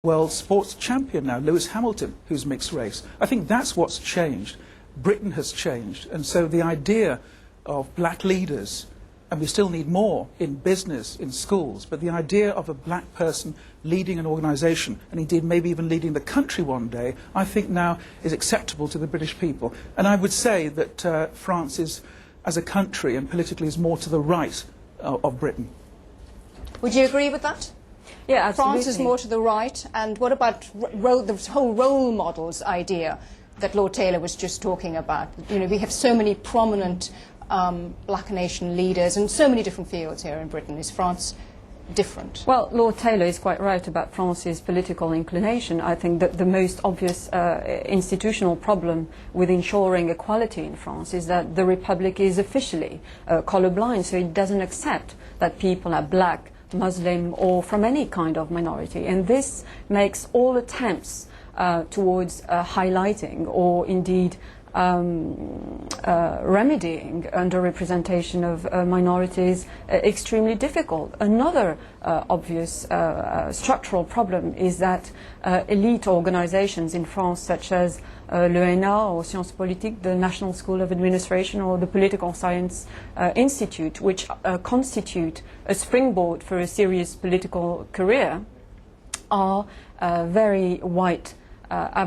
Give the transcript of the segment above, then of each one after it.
world sports champion now, Lewis Hamilton, who's mixed race. I think that's what's changed. Britain has changed. And so the idea of black leaders, and we still need more in business, in schools, but the idea of a black person leading an organisation, and indeed maybe even leading the country one day, I think now is acceptable to the British people. And I would say that France is, as a country and politically, is more to the right of Britain. Would you agree with that? Yeah, absolutely. France is more to the right, and what about the whole role models idea that Lord Taylor was just talking about? You know, we have so many prominent black nation leaders in so many different fields here in Britain. Is France different? Well, Lord Taylor is quite right about France's political inclination. I think that the most obvious institutional problem with ensuring equality in France is that the Republic is officially colourblind, so it doesn't accept that people are black, Muslim or from any kind of minority. And this makes all attempts towards highlighting or indeed remedying underrepresentation of minorities extremely difficult. Another obvious structural problem is that elite organizations in France, such as l'ENA or Sciences Politiques, the National School of Administration, or the Political Science Institute, which constitute a springboard for a serious political career, are very white. Are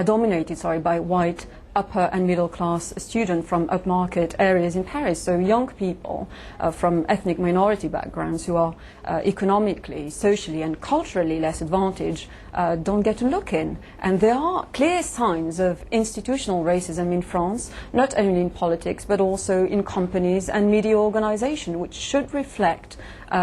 dominated by white upper and middle class students from upmarket areas in Paris. So young people from ethnic minority backgrounds who are economically, socially and culturally less advantaged don't get a look in. And there are clear signs of institutional racism in France, not only in politics but also in companies and media organizations, which should reflect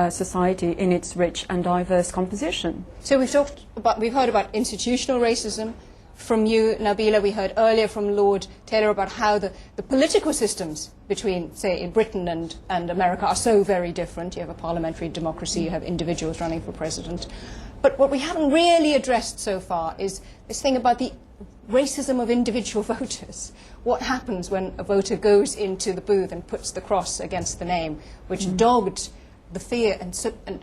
society in its rich and diverse composition. So we've heard about institutional racism from you, Nabila. We heard earlier from Lord Taylor about how the political systems between, say, in Britain and America are so very different. You have a parliamentary democracy, you have individuals running for president. But what we haven't really addressed so far is this thing about the racism of individual voters. What happens when a voter goes into the booth and puts the cross against the name, which dogged the fear and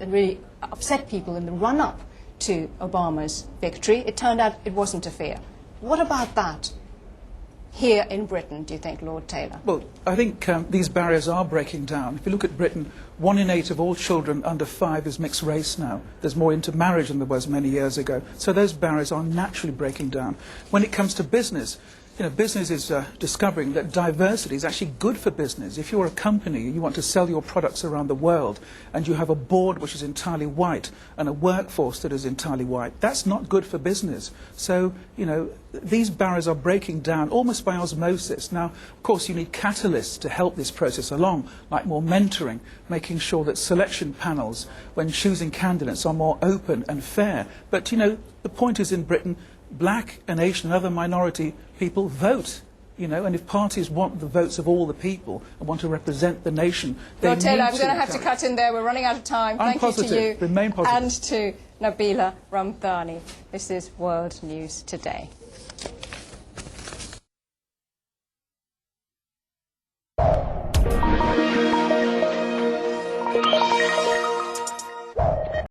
really upset people in the run-up to Obama's victory? It turned out it wasn't a fear. What about that here in Britain, do you think, Lord Taylor? Well, I think these barriers are breaking down. If you look at Britain, 1 in 8 of all children under 5 is mixed race now. There's more intermarriage than there was many years ago. So those barriers are naturally breaking down. When it comes to business, you know, business is discovering that diversity is actually good for business. If you're a company and you want to sell your products around the world and you have a board which is entirely white and a workforce that is entirely white, that's not good for business. So, you know, these barriers are breaking down almost by osmosis. Now, of course, you need catalysts to help this process along, like more mentoring, making sure that selection panels, when choosing candidates, are more open and fair. But, you know, the point is in Britain, black and Asian and other minority people vote, you know, and if parties want the votes of all the people and want to represent the nation, they Lord Taylor, I'm need going to have to cut in there. We're running out of time. Thank you to you Remain positive. and to Nabila Ramdani. This is World News Today.